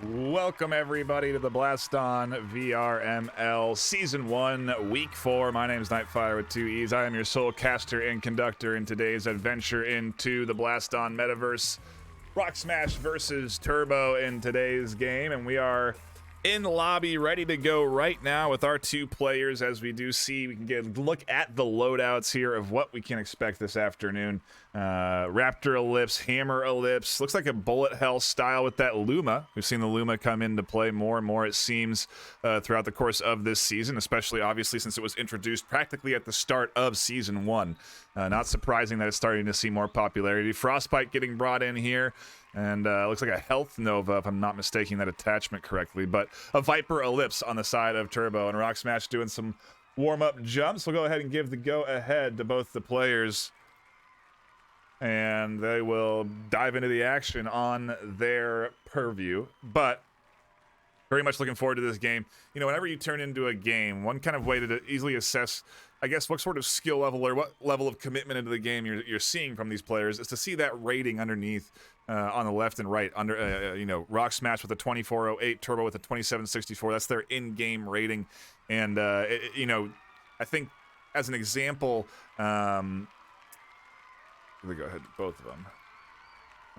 Welcome everybody to the Blaston VRML Season 1, Week 4. My name is NightFiree with 2 E's. I am your sole caster and conductor in today's adventure into the Blaston Metaverse. Rocksmash versus Turb0 in today's game, and we are in lobby, ready to go right now with our 2 players. As we do see, we can get a look at the loadouts here of what we can expect this afternoon. Raptor Ellipse, Hammer Ellipse, looks like a bullet hell style with that Luma. We've seen the Luma come into play more and more, it seems, throughout the course of this season, especially obviously since it was introduced practically at the start of Season 1. Not surprising that it's starting to see more popularity. Frostbite getting brought in here. And looks like a Health Nova, if I'm not mistaking that attachment correctly. But a Viper Ellipse on the side of Turb0, and Rocksmash doing some warm-up jumps. We'll go ahead and give the go-ahead to both the players. And they will dive into the action on their purview. But very much looking forward to this game. You know, whenever you turn into a game, one kind of way to easily assess, I guess, what sort of skill level or what level of commitment into the game you're seeing from these players is to see that rating underneath on the left and right. Under you know, Rocksmash with a 2408, Turb0 with a 2764. That's their in-game rating. And you know, I think as an example, let me go ahead, both of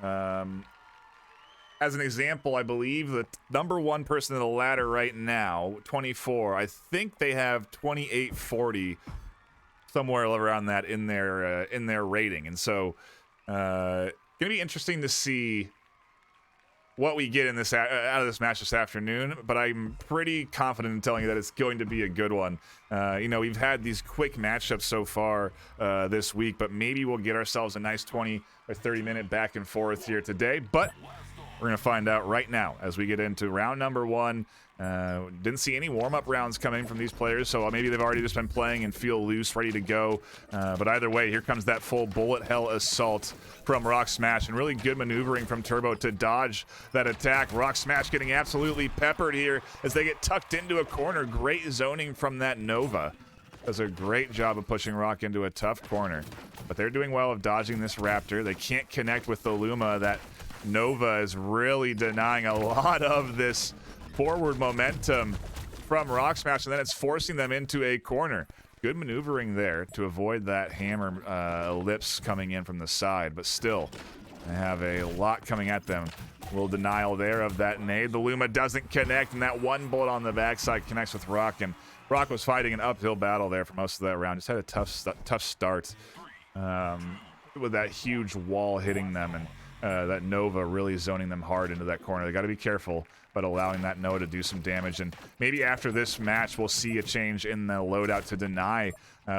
them. As an example, I believe the number 1 person in the ladder right now, 24, I think they have 2840, somewhere around that in their rating. And so, gonna be interesting to see what we get in this out of this match this afternoon, but I'm pretty confident in telling you that it's going to be a good one. You know, we've had these quick matchups so far this week, but maybe we'll get ourselves a nice 20 or 30 minute back and forth here today. But we're going to find out right now as we get into round number 1. Didn't see any warm-up rounds coming from these players, so maybe they've already just been playing and feel loose, ready to go. But either way, here comes that full bullet hell assault from Rocksmash, and really good maneuvering from Turb0 to dodge that attack. Rocksmash getting absolutely peppered here as they get tucked into a corner. Great zoning from that Nova. Does a great job of pushing Rock into a tough corner. But they're doing well of dodging this Raptor. They can't connect with the Luma. That Nova is really denying a lot of this forward momentum from Rocksmash, and then it's forcing them into a corner. Good maneuvering there to avoid that Hammer Ellipse coming in from the side, but still, they have a lot coming at them. A little denial there of that nade. The Luma doesn't connect, and that one bullet on the backside connects with Rock, and Rock was fighting an uphill battle there for most of that round. Just had a tough start with that huge wall hitting them, and that Nova really zoning them hard into that corner. They got to be careful, but allowing that Nova to do some damage. And maybe after this match, we'll see a change in the loadout to deny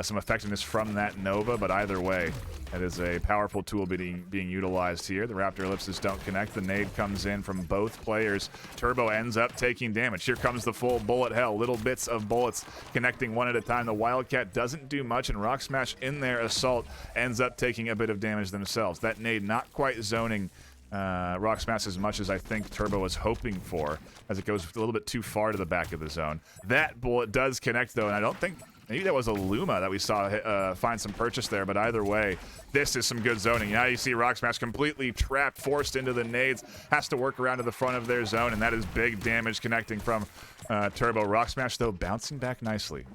some effectiveness from that Nova. But either way, that is a powerful tool being utilized here. The Raptor Ellipses don't connect. The nade comes in from both players. Turb0 ends up taking damage. Here comes the full bullet hell. Little bits of bullets connecting one at a time. The Wildcat doesn't do much, and Rocksmash in their assault ends up taking a bit of damage themselves. That nade not quite zoning Rocksmash as much as I think Turb0 was hoping for, as it goes a little bit too far to the back of the zone. That bullet does connect, though, and I don't think Maybe that was a Luma that we saw find some purchase there, but either way, this is some good zoning. Now you see Rocksmash completely trapped, forced into the nades, has to work around to the front of their zone, and that is big damage connecting from Turb0. Rocksmash, though, bouncing back nicely.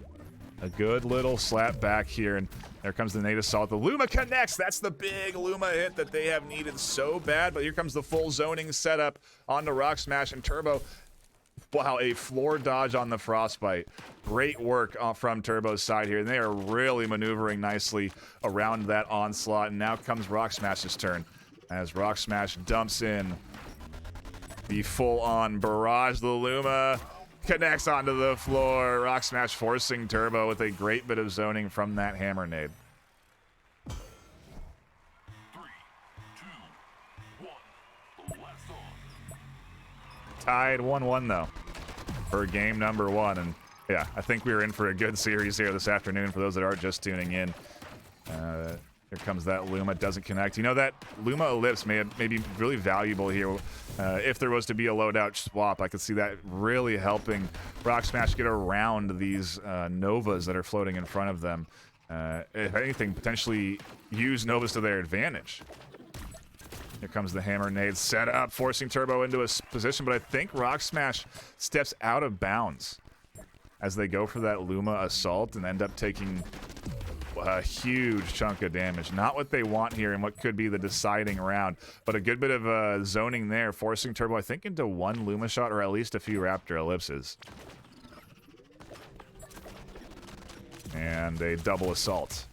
A good little slap back here, and there comes the nade assault. The Luma connects. That's the big Luma hit that they have needed so bad, but here comes the full zoning setup onto Rocksmash, and Turb0. Wow, a floor dodge on the Frostbite. Great work from Turb0's side here, and they are really maneuvering nicely around that onslaught, and now comes Rocksmash's turn as Rocksmash dumps in the full-on barrage. The Luma connects onto the floor. Rocksmash forcing Turb0 with a great bit of zoning from that hammer nade. 3, 2, 1, blast on. Tied 1-1 though for game number 1, and yeah, I think we are in for a good series here this afternoon for those that are just tuning in. Here comes that Luma, doesn't connect. You know, that Luma ellipse may be really valuable here. If there was to be a loadout swap, I could see that really helping Rocksmash get around these Novas that are floating in front of them. If anything, potentially use Novas to their advantage. Here comes the hammer nade set up, forcing Turb0 into a position, but I think Rocksmash steps out of bounds as they go for that Luma assault and end up taking a huge chunk of damage. Not what they want here in what could be the deciding round, but a good bit of zoning there, forcing Turb0, I think, into one Luma shot or at least a few Raptor ellipses. And a double assault.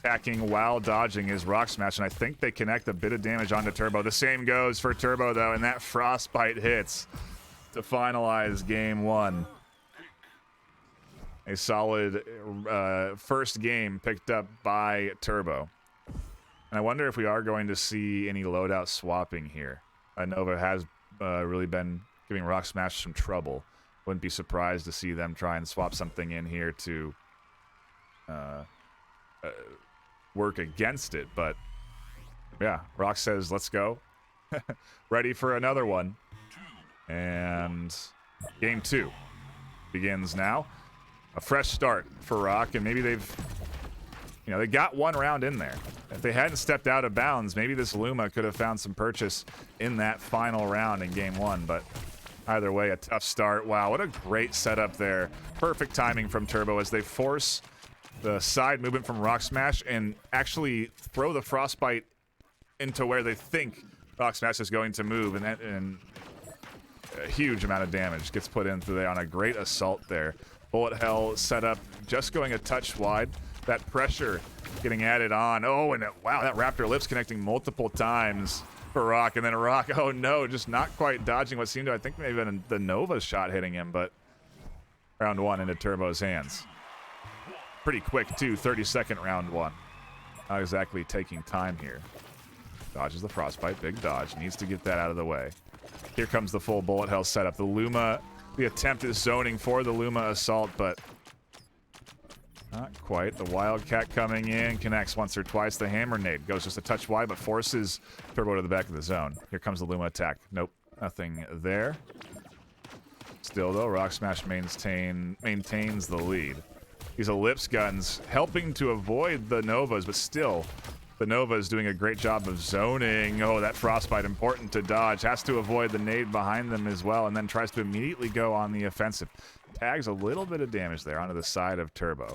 Attacking while dodging is Rocksmash, and I think they connect a bit of damage onto Turb0. The same goes for Turb0, though, and that Frostbite hits to finalize game 1. A solid first game picked up by Turb0. And I wonder if we are going to see any loadout swapping here. Nova has really been giving Rocksmash some trouble. Wouldn't be surprised to see them try and swap something in here to work against it. But yeah, Rock says, let's go. Ready for another one. And game 2 begins now. A fresh start for Rock, and maybe they've, they got one round in there. If they hadn't stepped out of bounds, maybe this Luma could have found some purchase in that final round in game 1, but either way, a tough start. Wow, what a great setup there. Perfect timing from Turb0 as they force the side movement from Rocksmash and actually throw the Frostbite into where they think Rocksmash is going to move, and a huge amount of damage gets put in through there on a great assault there. Bullet Hell set up, just going a touch wide. That pressure getting added on. Oh, and wow, that Raptor lips connecting multiple times for Rock. And then Rock, oh no, just not quite dodging what seemed to, I think maybe been the Nova shot hitting him, but round 1 into Turb0's hands. Pretty quick too, 30-second round 1. Not exactly taking time here. Dodges the Frostbite, big dodge, needs to get that out of the way. Here comes the full Bullet Hell setup. The Luma, the attempt is zoning for the Luma assault, but not quite. The Wildcat coming in, connects once or twice. The hammer nade goes just a touch wide, but forces Turb0 to the back of the zone. Here comes the Luma attack. Nope, nothing there. Still, though, Rocksmash maintains the lead. These ellipse guns helping to avoid the Novas, but still, the Nova is doing a great job of zoning. Oh, that Frostbite, important to dodge. Has to avoid the nade behind them as well, and then tries to immediately go on the offensive. Tags a little bit of damage there onto the side of Turb0.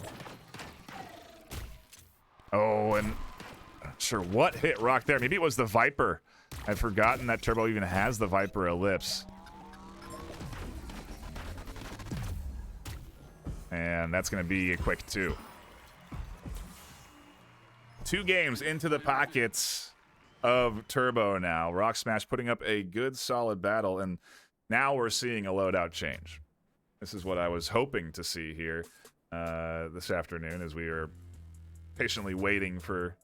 Oh, and I'm not sure what hit Rock there. Maybe it was the Viper. I'd forgotten that Turb0 even has the Viper ellipse. And that's going to be a quick 2. 2 games into the pockets of Turb0 now. Rocksmash putting up a good, solid battle, and now we're seeing a loadout change. This is what I was hoping to see here this afternoon as we are patiently waiting for,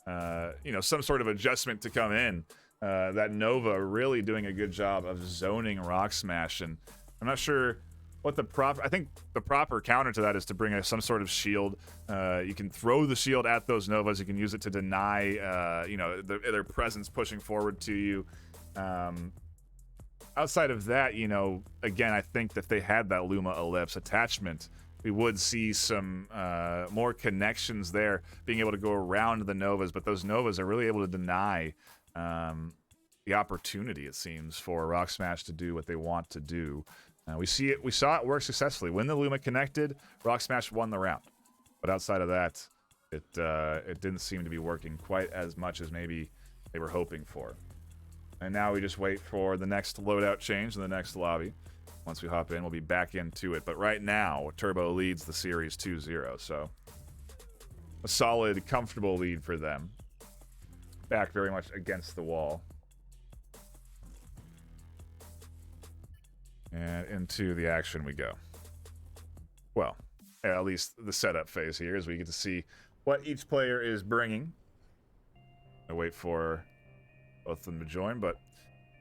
some sort of adjustment to come in. That Nova really doing a good job of zoning Rocksmash, and I'm not sure what I think the proper counter to that is to bring some sort of shield. You can throw the shield at those Novas. You can use it to deny, their presence pushing forward to you. Outside of that, again, I think that if they had that Luma ellipse attachment we would see some more connections there, being able to go around the Novas, but those Novas are really able to deny the opportunity, it seems, for Rocksmash to do what they want to do. We saw it work successfully. When the Luma connected, Rocksmash won the round. But outside of that, it didn't seem to be working quite as much as maybe they were hoping for. And now we just wait for the next loadout change in the next lobby. Once we hop in, we'll be back into it. But right now, Turb0 leads the series 2-0. So a solid, comfortable lead for them. Back very much against the wall. And into the action we go. Well, at least the setup phase here, as we get to see what each player is bringing. I wait for both of them to join, but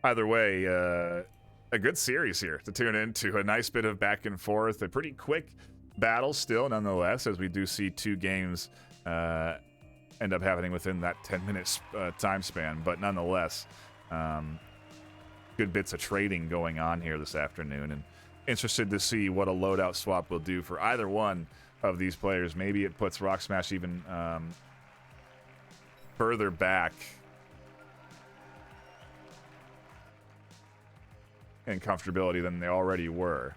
either way, a good series here to tune into. A nice bit of back and forth, a pretty quick battle still, nonetheless, as we do see two games end up happening within that 10-minute time span. But nonetheless, good bits of trading going on here this afternoon, and interested to see what a loadout swap will do for either one of these players. Maybe it puts Rocksmash even further back in comfortability than they already were.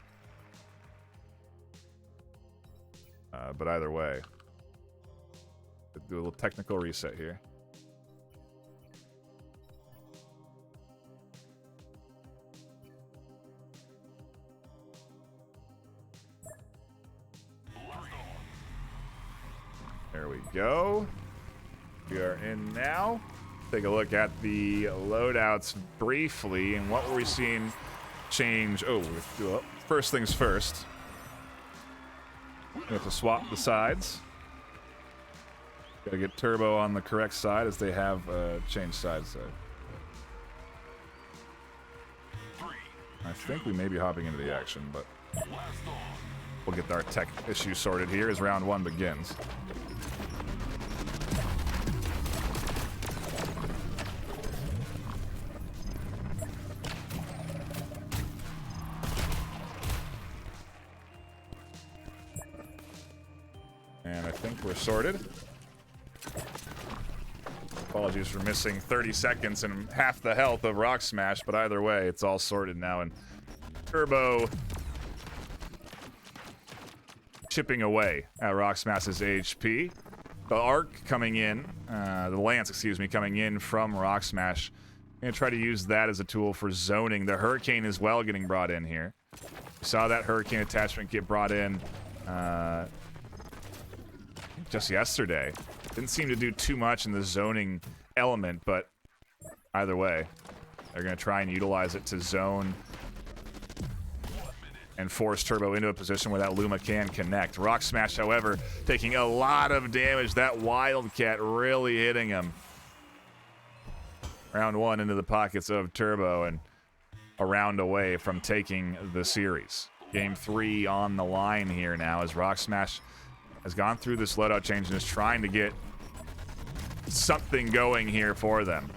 But either way, do a little technical reset here. There we go. We are in now. Take a look at the loadouts briefly, and what were we seeing change? Oh, well, first things first. We have to swap the sides. Gotta get Turb0 on the correct side, as they have changed sides. So I think we may be hopping into the action, but we'll get our tech issue sorted here as round one begins. And I think we're sorted. Apologies for missing 30 seconds and half the health of Rocksmash, but either way, it's all sorted now. And Turb0 chipping away at Rocksmash's HP. The Arc coming in, the Lance, excuse me, coming in from Rocksmash. Gonna try to use that as a tool for zoning. The Hurricane as well getting brought in here. We saw that Hurricane attachment get brought in just yesterday. Didn't seem to do too much in the zoning element, but either way, they're going to try and utilize it to zone and force Turb0 into a position where that Luma can connect. Rocksmash, however, taking a lot of damage. That Wildcat really hitting him. Round one into the pockets of Turb0 and a round away from taking the series. Game 3 on the line here now as Rocksmash has gone through this loadout change and is trying to get something going here for them.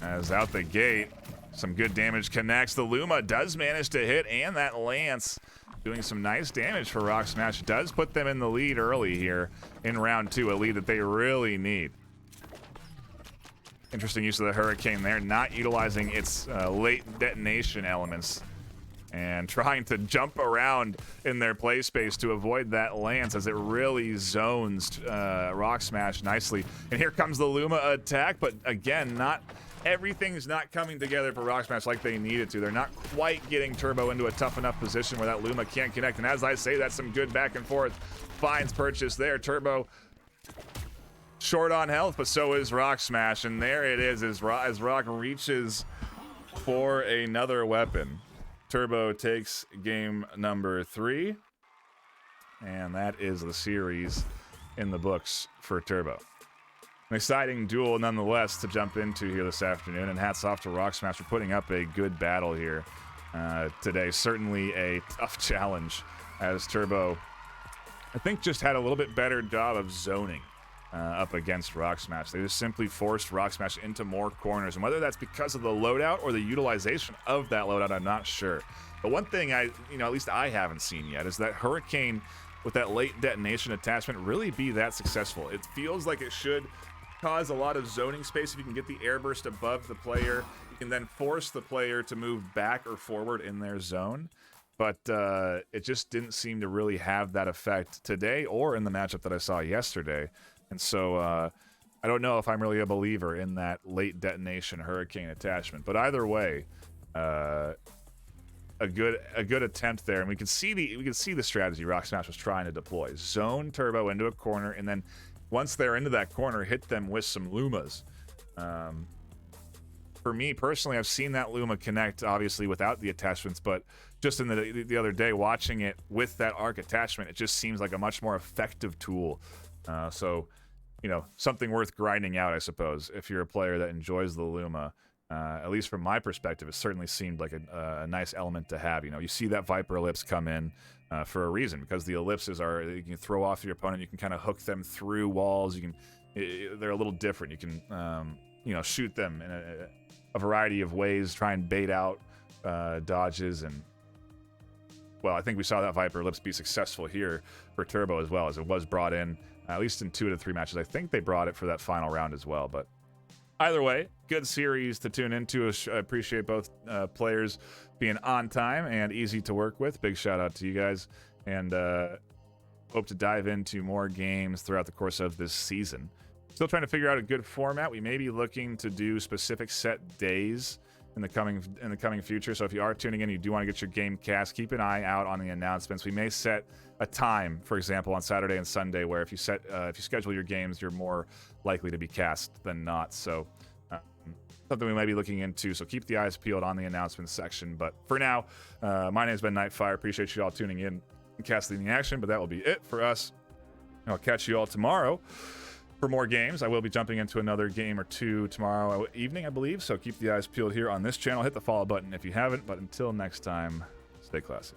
As out the gate, some good damage connects. The Luma does manage to hit, and that Lance doing some nice damage for Rocksmash does put them in the lead early here in round 2, a lead that they really need. Interesting use of the Hurricane there, not utilizing its late detonation elements and trying to jump around in their play space to avoid that Lance as it really zones Rocksmash nicely. And here comes the Luma attack, but again, not everything's not coming together for Rocksmash like they need it to. They're not quite getting Turb0 into a tough enough position where that Luma can't connect. And as I say, that's some good back and forth finds purchase there. Turb0 short on health, but so is Rocksmash. And there it is as Rock reaches for another weapon. Turb0 takes game number 3, and that is the series in the books for Turb0. An exciting duel nonetheless to jump into here this afternoon, and hats off to Rocksmash for putting up a good battle here today. Certainly a tough challenge as Turb0, I think, just had a little bit better job of zoning up against Rocksmash. They just simply forced Rocksmash into more corners, and whether that's because of the loadout or the utilization of that loadout, I'm not sure. But one thing at least I haven't seen yet is that Hurricane with that late detonation attachment really be that successful. It feels like it should cause a lot of zoning space if you can get the airburst above the player. You can then force the player to move back or forward in their zone. But it just didn't seem to really have that effect today or in the matchup that I saw yesterday. And so I don't know if I'm really a believer in that late detonation Hurricane attachment. But either way, a good attempt there, and we can see the strategy Rocksmash was trying to deploy: zone Turbo into a corner, and then once they're into that corner, hit them with some Lumas. For me personally, I've seen that Luma connect obviously without the attachments, but just in the other day watching it with that arc attachment, it just seems like a much more effective tool. So, something worth grinding out, I suppose, if you're a player that enjoys the Luma. At least from my perspective, it certainly seemed like a nice element to have. You see that Viper ellipse come in for a reason, because the ellipses you can throw off your opponent, you can kind of hook them through walls. They're a little different. You can shoot them in a variety of ways, try and bait out dodges, and well, I think we saw that Viper ellipse be successful here for Turbo as well, as it was brought in at least in 2 out of 3 matches. I think they brought it for that final round as well, but either way, good series to tune into. I appreciate both players being on time and easy to work with. Big shout out to you guys, and hope to dive into more games throughout the course of this season. Still trying to figure out a good format. We may be looking to do specific set days in the coming future. So if you are tuning in, you do want to get your game cast, keep an eye out on the announcements. We may set a time, for example, on Saturday and Sunday, where if you schedule your games, you're more likely to be cast than not. So something we might be looking into. So keep the eyes peeled on the announcements section. But for now, my name's been NightFiree. Appreciate you all tuning in and casting the action. But that will be it for us. I'll catch you all tomorrow for more games. I will be jumping into another game or two tomorrow evening, I believe. So keep the eyes peeled here on this channel. Hit the follow button if you haven't. But until next time, stay classy.